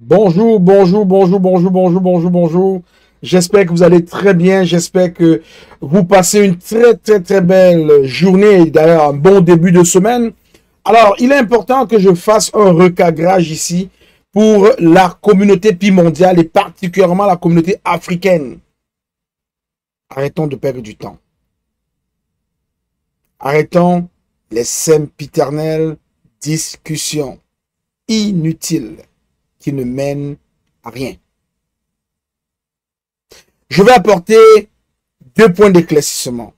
Bonjour, bonjour, bonjour, bonjour, bonjour, bonjour, bonjour. J'espère que vous allez très bien. J'espère que vous passez une très belle journée, d'ailleurs un bon début de semaine. Alors, il est important que je fasse un recadrage ici pour la communauté Pi mondiale et particulièrement la communauté africaine. Arrêtons de perdre du temps. Arrêtons les sempiternelles discussions inutiles qui ne mènent à rien. Je vais apporter 2 points d'éclaircissement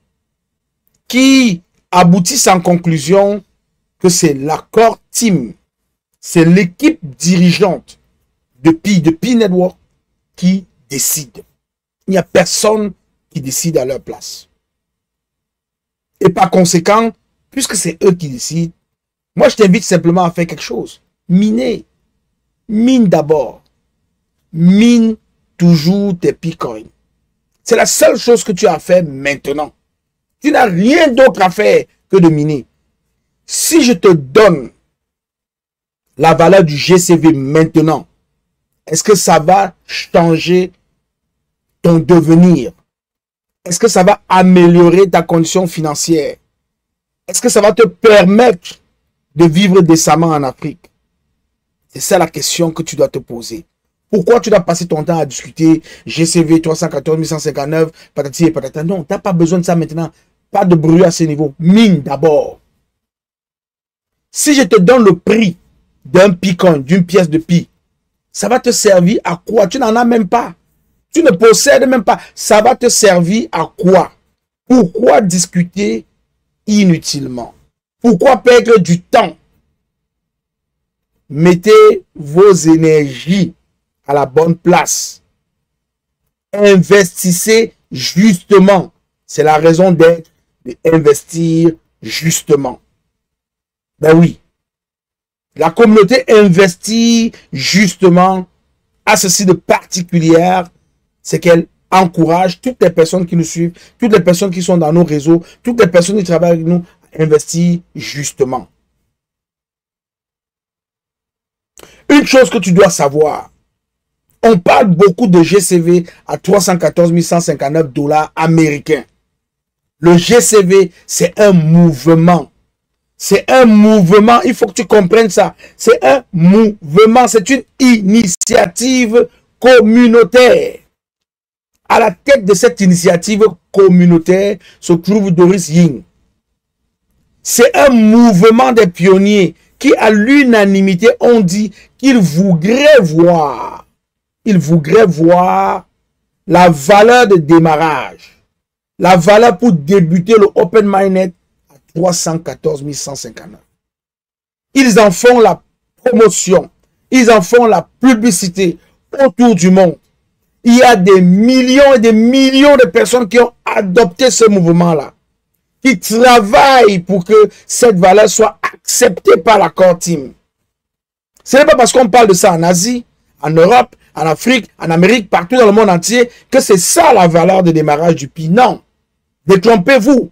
qui aboutissent en conclusion que c'est l'accord team, c'est l'équipe dirigeante de Pi Network qui décide. Il n'y a personne qui décide à leur place. Et par conséquent, puisque c'est eux qui décident, moi je t'invite simplement à faire quelque chose. Miner. Mine d'abord. Mine toujours tes Bitcoins. C'est la seule chose que tu as à faire maintenant. Tu n'as rien d'autre à faire que de miner. Si je te donne la valeur du GCV maintenant, est-ce que ça va changer ton devenir? Est-ce que ça va améliorer ta condition financière? Est-ce que ça va te permettre de vivre décemment en Afrique? C'est ça la question que tu dois te poser. Pourquoi tu dois passer ton temps à discuter GCV 314 1159, patati et patata? Non, tu n'as pas besoin de ça maintenant. Pas de bruit à ce niveau. Mine d'abord. Si je te donne le prix d'un Bitcoin, d'une pièce de Pi, ça va te servir à quoi? Tu n'en as même pas. Tu ne possèdes même pas. Ça va te servir à quoi? Pourquoi discuter inutilement? Pourquoi perdre du temps? Mettez vos énergies à la bonne place. Investissez justement. C'est la raison d'être, d'investir justement. Ben oui. La communauté investit justement à ceci de particulier, c'est qu'elle encourage toutes les personnes qui nous suivent, toutes les personnes qui sont dans nos réseaux, toutes les personnes qui travaillent avec nous à investir justement. Une chose que tu dois savoir, on parle beaucoup de GCV à 314 159 $ américains. Le GCV, c'est un mouvement. C'est un mouvement, il faut que tu comprennes ça. C'est un mouvement, c'est une initiative communautaire. À la tête de cette initiative communautaire se trouve Doris Ying. C'est un mouvement des pionniers qui, à l'unanimité, ont dit qu'ils voudraient voir la valeur de démarrage, la valeur pour débuter le Open Mainnet à 314 159. Ils en font la promotion, ils en font la publicité autour du monde. Il y a des millions et des millions de personnes qui ont adopté ce mouvement-là, qui travaillent pour que cette valeur soit acceptée par la Core Team. Ce n'est pas parce qu'on parle de ça en Asie, en Europe, en Afrique, en Amérique, partout dans le monde entier, que c'est ça la valeur de démarrage du Pi. Non. Détrompez-vous.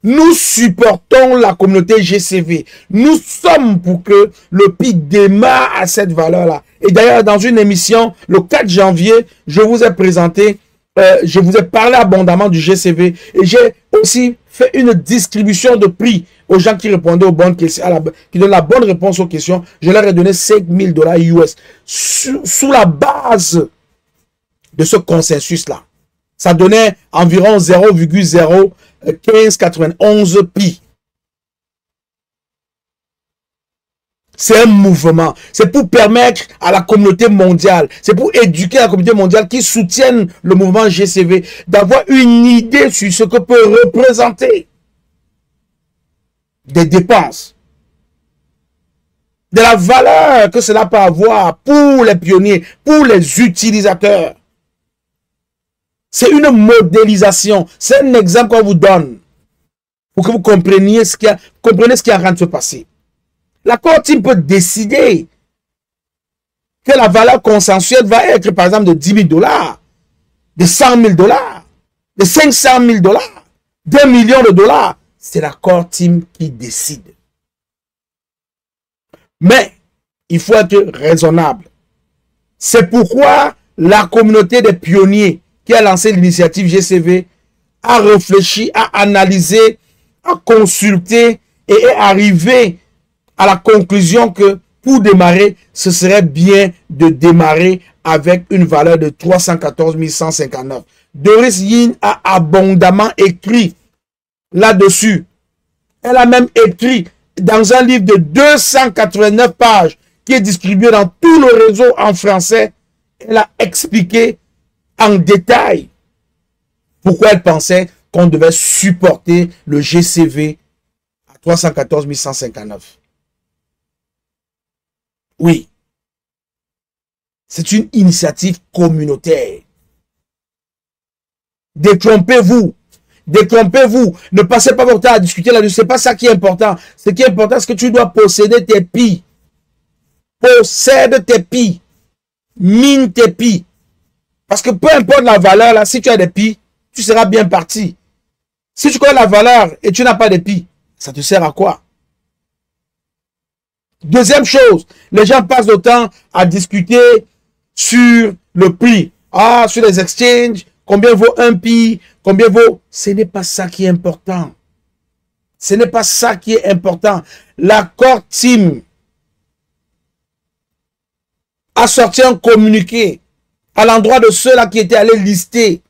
Nous supportons la communauté GCV. Nous sommes pour que le Pi démarre à cette valeur-là. Et d'ailleurs, dans une émission, le 4 janvier, je vous ai présenté, je vous ai parlé abondamment du GCV. Et j'ai aussi fait une distribution de prix aux gens qui répondaient aux bonnes questions, qui donnent la bonne réponse aux questions. Je leur ai donné 5 000 $ US sous la base de ce consensus-là. Ça donnait environ 0,01591 Pi. C'est un mouvement. C'est pour permettre à la communauté mondiale, c'est pour éduquer la communauté mondiale qui soutienne le mouvement GCV d'avoir une idée sur ce que peut représenter des dépenses, de la valeur que cela peut avoir pour les pionniers, pour les utilisateurs. C'est une modélisation. C'est un exemple qu'on vous donne pour que vous compreniez ce qui est en train de se passer. La Core Team peut décider que la valeur consensuelle va être, par exemple, de 10 000 $, de 100 000 $, de 500 000 $, d'1 million de $. C'est la Core Team qui décide. Mais Il faut être raisonnable. C'est pourquoi la communauté des pionniers qui a lancé l'initiative GCV a réfléchi, a analysé, a consulté et est arrivé à la conclusion que pour démarrer, ce serait bien de démarrer avec une valeur de 314 159. Doris Yin a abondamment écrit là-dessus. Elle a même écrit dans un livre de 289 pages qui est distribué dans tout le réseau en français. Elle a expliqué en détail pourquoi elle pensait qu'on devait supporter le GCV à 314 159. Oui, c'est une initiative communautaire. Détrompez-vous. Détrompez-vous. Ne passez pas votre temps à discuter là-dessus. Ce n'est pas ça qui est important. Ce qui est important, c'est que tu dois posséder tes pis. Possède tes pis. Mine tes pis. Parce que peu importe la valeur, là, si tu as des pis, tu seras bien parti. Si tu connais la valeur et tu n'as pas de pis, ça te sert à quoi? Deuxième chose, les gens passent le temps à discuter sur le prix. Ah, sur les exchanges, combien vaut un pi, combien vaut... Ce n'est pas ça qui est important. Ce n'est pas ça qui est important. L'accord Team a sorti un communiqué à l'endroit de ceux-là qui étaient allés lister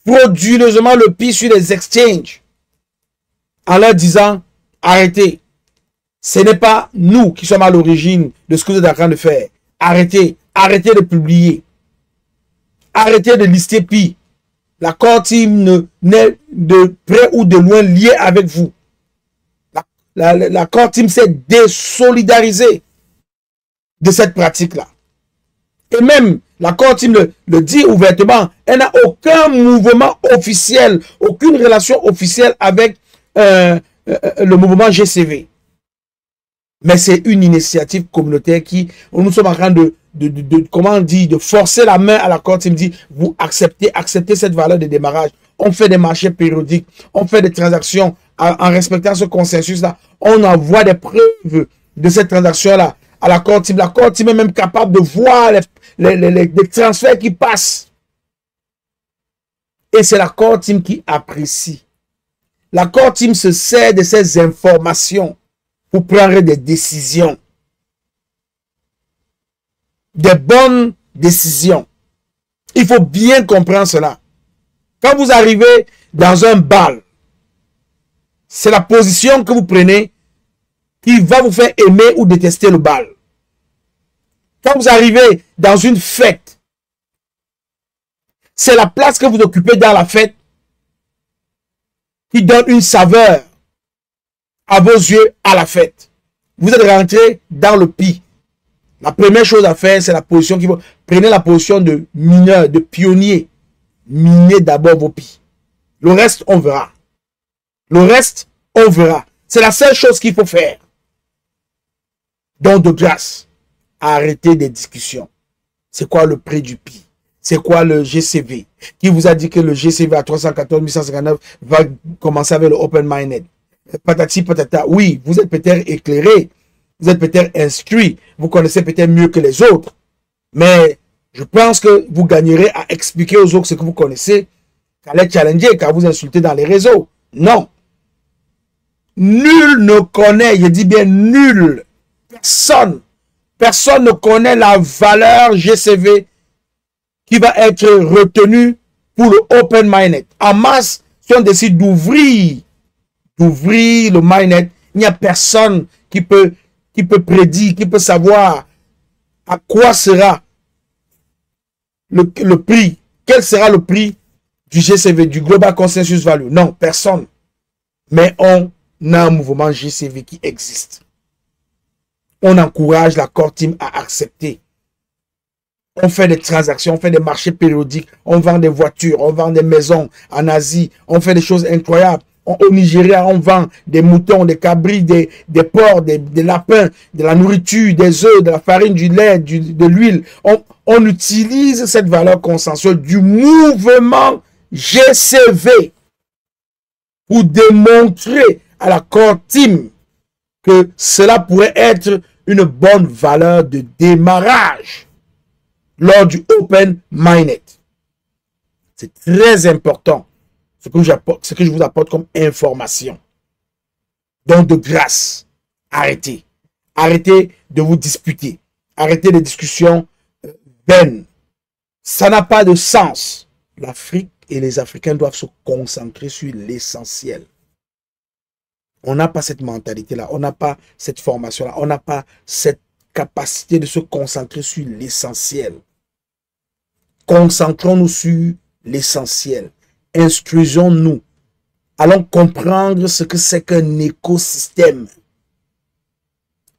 frauduleusement le pi sur les exchanges en leur disant, arrêtez. Ce n'est pas nous qui sommes à l'origine de ce que vous êtes en train de faire. Arrêtez. Arrêtez de publier. Arrêtez de lister pi. L'accord Team n'est de près ou de loin lié avec vous. L'accord Team s'est désolidarisé de cette pratique-là. Et même, l'accord Team le dit ouvertement, elle n'a aucun mouvement officiel, aucune relation officielle avec le mouvement GCV. Mais c'est une initiative communautaire qui, nous sommes en train comment on dit, de forcer la main à l'accord Team, dit, vous acceptez cette valeur de démarrage. On fait des marchés périodiques, on fait des transactions en respectant ce consensus-là. On envoie des preuves de cette transaction-là à l'accord Team. L'accord Team est même capable de voir les transferts qui passent. Et c'est l'accord Team qui apprécie. L'accord Team se sert de ces informations pour prendre des décisions. Des bonnes décisions. Il faut bien comprendre cela. Quand vous arrivez dans un bal, c'est la position que vous prenez qui va vous faire aimer ou détester le bal. Quand vous arrivez dans une fête, c'est la place que vous occupez dans la fête qui donne une saveur à vos yeux à la fête. Vous êtes rentré dans le pi. La première chose à faire, c'est la position qui vous... Prenez la position de mineur, de pionnier. Minez d'abord vos pis. Le reste, on verra. Le reste, on verra. C'est la seule chose qu'il faut faire. Donc, de grâce, arrêtez des discussions. C'est quoi le prix du pi? C'est quoi le GCV? Qui vous a dit que le GCV à 314 159 va commencer avec le Open Minded? Patati patata. Oui, vous êtes peut-être éclairé. Vous êtes peut-être instruit. Vous connaissez peut-être mieux que les autres. Mais je pense que vous gagnerez à expliquer aux autres ce que vous connaissez qu'à les challenger, qu'à vous insulter dans les réseaux. Non. Nul ne connaît, je dis bien nul. Personne ne connaît la valeur GCV qui va être retenue pour le Open Mainnet. En masse, si on décide d'ouvrir le Mainnet, il n'y a personne qui peut prédire, qui peut savoir à quoi sera le prix, quel sera le prix du GCV, du Global Consensus Value. Non, personne. Mais on a un mouvement GCV qui existe. On encourage l'accord Team à accepter. On fait des transactions, on fait des marchés périodiques, on vend des voitures, on vend des maisons en Asie, on fait des choses incroyables. Au Nigeria, on vend des moutons, des cabris, des porcs, des lapins, de la nourriture, des œufs, de la farine, du lait, de l'huile. On utilise cette valeur consensuelle du mouvement GCV pour démontrer à l'accord Team que cela pourrait être une bonne valeur de démarrage lors du Open Minded. C'est très important ce que je vous apporte comme information. Donc, de grâce, arrêtez. Arrêtez de vous disputer. Arrêtez les discussions vaines. Ça n'a pas de sens. L'Afrique et les Africains doivent se concentrer sur l'essentiel. On n'a pas cette mentalité-là. On n'a pas cette formation-là. On n'a pas cette capacité de se concentrer sur l'essentiel. Concentrons-nous sur l'essentiel. Instruisons-nous. Allons comprendre ce que c'est qu'un écosystème.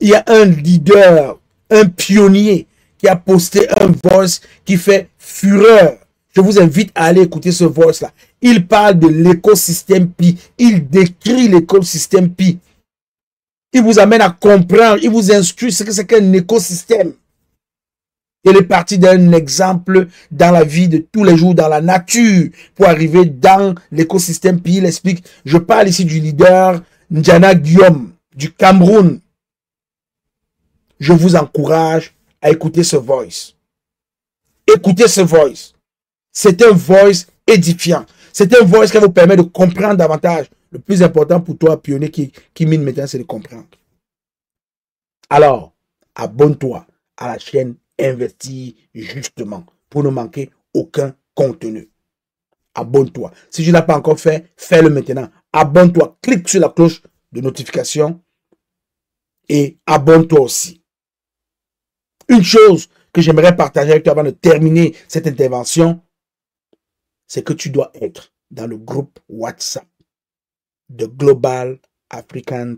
Il y a un leader, un pionnier qui a posté un voice qui fait fureur. Je vous invite à aller écouter ce voice-là. Il parle de l'écosystème Pi. Il décrit l'écosystème Pi. Il vous amène à comprendre, il vous instruit ce que c'est qu'un écosystème. Il est parti d'un exemple dans la vie de tous les jours, dans la nature, pour arriver dans l'écosystème Pi. Il explique, je parle ici du leader N'Djana Guillaume, du Cameroun. Je vous encourage à écouter ce voice. Écoutez ce voice. C'est un voice édifiant. C'est un voice qui vous permet de comprendre davantage. Le plus important pour toi, pionnier qui mine maintenant, c'est de comprendre. Alors, abonne-toi à la chaîne Investir justement pour ne manquer aucun contenu. Abonne-toi. Si tu ne l'as pas encore fait, fais-le maintenant. Abonne-toi. Clique sur la cloche de notification et abonne-toi aussi. Une chose que j'aimerais partager avec toi avant de terminer cette intervention, c'est que tu dois être dans le groupe WhatsApp de Global African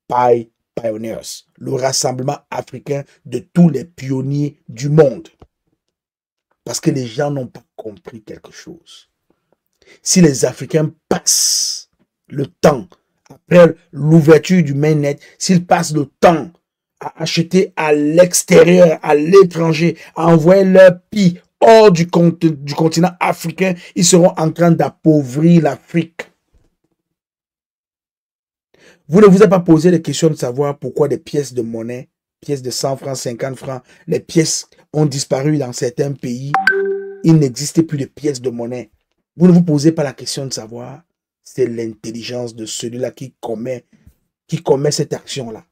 Pioneers, le rassemblement africain de tous les pionniers du monde. Parce que les gens n'ont pas compris quelque chose. Si les Africains passent le temps, après l'ouverture du mainnet, s'ils passent le temps à acheter à l'extérieur, à l'étranger, à envoyer leur Pi hors du continent africain, ils seront en train d'appauvrir l'Afrique. Vous ne vous avez pas posé la question de savoir pourquoi des pièces de monnaie, pièces de 100 francs, 50 francs, les pièces ont disparu dans certains pays. Il n'existait plus de pièces de monnaie. Vous ne vous posez pas la question de savoir. C'est l'intelligence de celui-là qui commet cette action-là.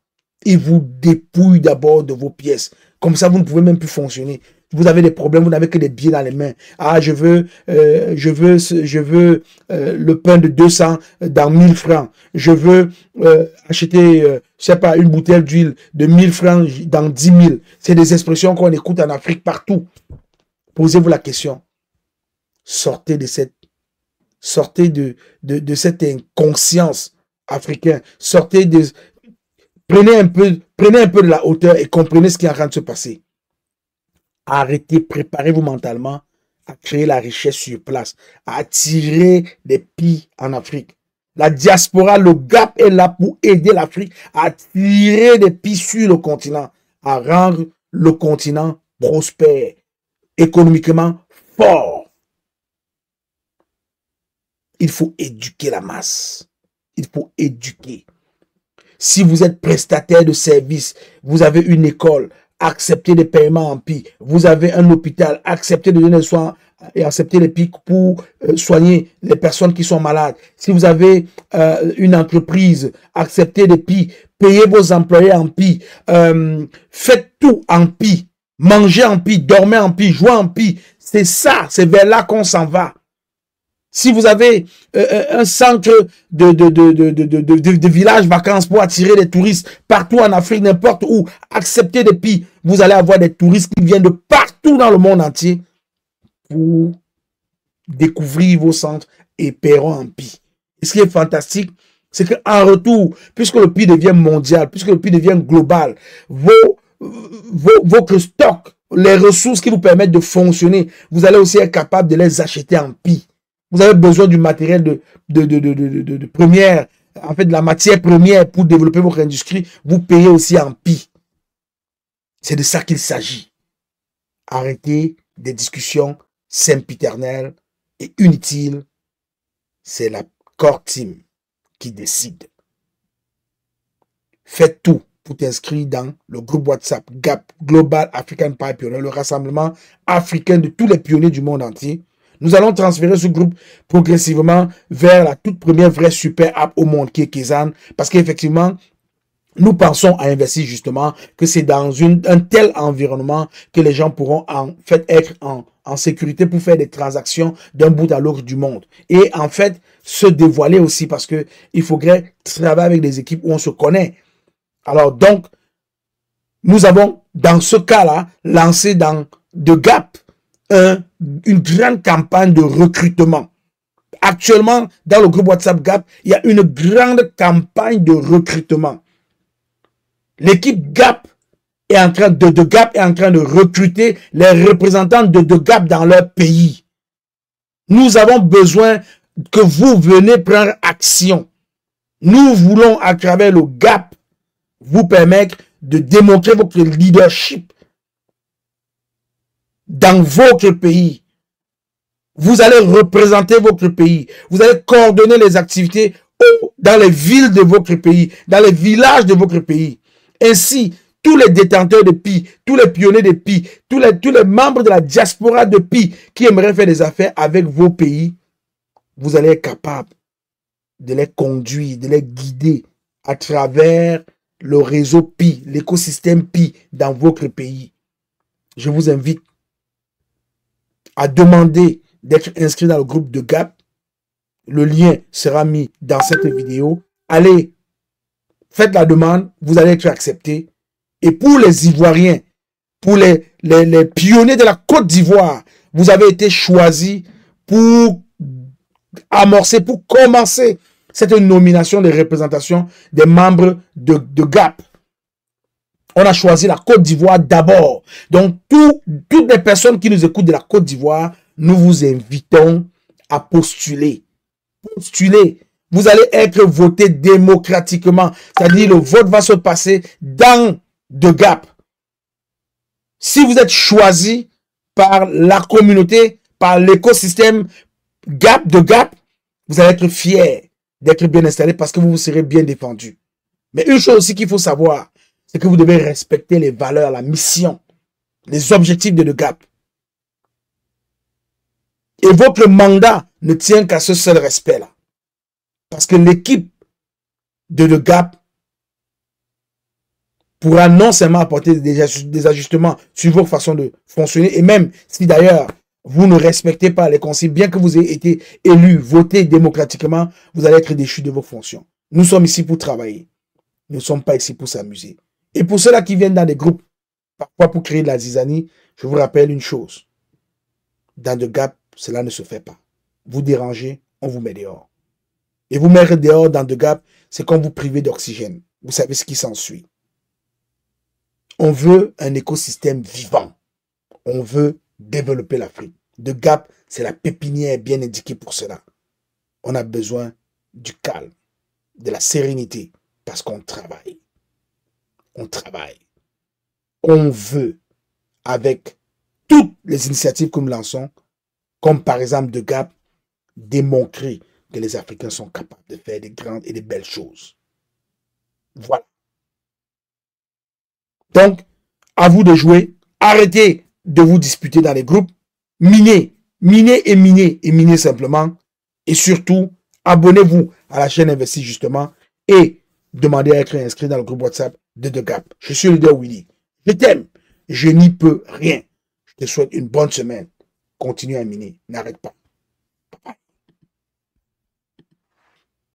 Il vous dépouille d'abord de vos pièces. Comme ça, vous ne pouvez même plus fonctionner. Vous avez des problèmes, vous n'avez que des billets dans les mains. Ah, je veux le pain de 200 dans 1000 francs. Je veux acheter, je sais pas, une bouteille d'huile de 1000 francs dans 10 000. C'est des expressions qu'on écoute en Afrique partout. Posez-vous la question. Sortez de cette inconscience africaine. Prenez un peu de la hauteur et comprenez ce qui est en train de se passer. Arrêtez, préparez-vous mentalement à créer la richesse sur place, à attirer des Pi en Afrique. La diaspora, le GAP est là pour aider l'Afrique à attirer des Pi sur le continent, à rendre le continent prospère, économiquement fort. Il faut éduquer la masse. Il faut éduquer. Si vous êtes prestataire de services, vous avez une école, acceptez des paiements en Pi. Vous avez un hôpital, acceptez de donner des soins et acceptez les Pi pour soigner les personnes qui sont malades. Si vous avez une entreprise, acceptez des Pi. Payez vos employés en Pi. Faites tout en Pi. Mangez en Pi, dormez en Pi, jouez en Pi. C'est ça, c'est vers là qu'on s'en va. Si vous avez un centre de village vacances pour attirer des touristes partout en Afrique, n'importe où, acceptez des Pi, vous allez avoir des touristes qui viennent de partout dans le monde entier pour découvrir vos centres et paieront en Pi. Et ce qui est fantastique, c'est qu'en retour, puisque le Pi devient mondial, puisque le Pi devient global, votre stock, les ressources qui vous permettent de fonctionner, vous allez aussi être capable de les acheter en Pi. Vous avez besoin du matériel de première, en fait de la matière première pour développer votre industrie. Vous payez aussi en Pi. C'est de ça qu'il s'agit. Arrêtez des discussions sempiternelles et inutiles. C'est la core team qui décide. Faites tout pour t'inscrire dans le groupe WhatsApp GAP, Global African Power Pioneer, le rassemblement africain de tous les pionniers du monde entier. Nous allons transférer ce groupe progressivement vers la toute première vraie super app au monde qui est Kezan, parce qu'effectivement, nous pensons à investir justement que c'est dans un tel environnement que les gens pourront en fait être en sécurité pour faire des transactions d'un bout à l'autre du monde. Et en fait, se dévoiler aussi parce que il faudrait travailler avec des équipes où on se connaît. Alors donc, nous avons dans ce cas-là lancé dans The Gap une grande campagne de recrutement. Actuellement, dans le groupe WhatsApp Gap, il y a une grande campagne de recrutement. L'équipe Gap est en train de Gap est en train de recruter les représentants de Gap dans leur pays. Nous avons besoin que vous venez prendre action. Nous voulons, à travers le Gap, vous permettre de démontrer votre leadership dans votre pays. Vous allez représenter votre pays. Vous allez coordonner les activités dans les villes de votre pays, dans les villages de votre pays. Ainsi, tous les détenteurs de PI, tous les pionniers de PI, tous les membres de la diaspora de PI qui aimeraient faire des affaires avec vos pays, vous allez être capable de les conduire, de les guider à travers le réseau PI, l'écosystème PI dans votre pays. Je vous invite à demander d'être inscrit dans le groupe de GAP. Le lien sera mis dans cette vidéo. Allez, faites la demande, vous allez être accepté. Et pour les Ivoiriens, pour les pionniers de la Côte d'Ivoire, vous avez été choisis pour amorcer, pour commencer cette nomination de représentation des membres de GAP. On a choisi la Côte d'Ivoire d'abord. Donc, toutes les personnes qui nous écoutent de la Côte d'Ivoire, nous vous invitons à postuler. Postulez. Vous allez être voté démocratiquement. C'est-à-dire, le vote va se passer dans The Gap. Si vous êtes choisi par la communauté, par l'écosystème de Gap, vous allez être fiers d'être bien installé parce que vous serez bien défendu. Mais une chose aussi qu'il faut savoir, c'est que vous devez respecter les valeurs, la mission, les objectifs de The Gap. Et votre mandat ne tient qu'à ce seul respect-là. Parce que l'équipe de The Gap pourra non seulement apporter des ajustements sur votre façon de fonctionner, et même si d'ailleurs vous ne respectez pas les consignes, bien que vous ayez été élu, voté démocratiquement, vous allez être déchu de vos fonctions. Nous sommes ici pour travailler. Nous ne sommes pas ici pour s'amuser. Et pour ceux-là qui viennent dans des groupes, parfois pour créer de la zizanie, je vous rappelle une chose. Dans The Gap, cela ne se fait pas. Vous dérangez, on vous met dehors. Et vous mettre dehors dans The Gap, c'est comme vous priver d'oxygène. Vous savez ce qui s'ensuit. On veut un écosystème vivant. On veut développer l'Afrique. The Gap, c'est la pépinière bien indiquée pour cela. On a besoin du calme, de la sérénité, parce qu'on travaille. On travaille. On veut, avec toutes les initiatives que nous lançons, comme par exemple The Gap, démontrer que les Africains sont capables de faire des grandes et des belles choses. Voilà. Donc, à vous de jouer. Arrêtez de vous disputer dans les groupes. Minez, minez et minez. Et minez simplement. Et surtout, abonnez-vous à la chaîne Investis justement. Et demandez à être inscrit dans le groupe WhatsApp de The Gap. Je suis le leader Willy. Je t'aime. Je n'y peux rien. Je te souhaite une bonne semaine. Continue à miner. N'arrête pas.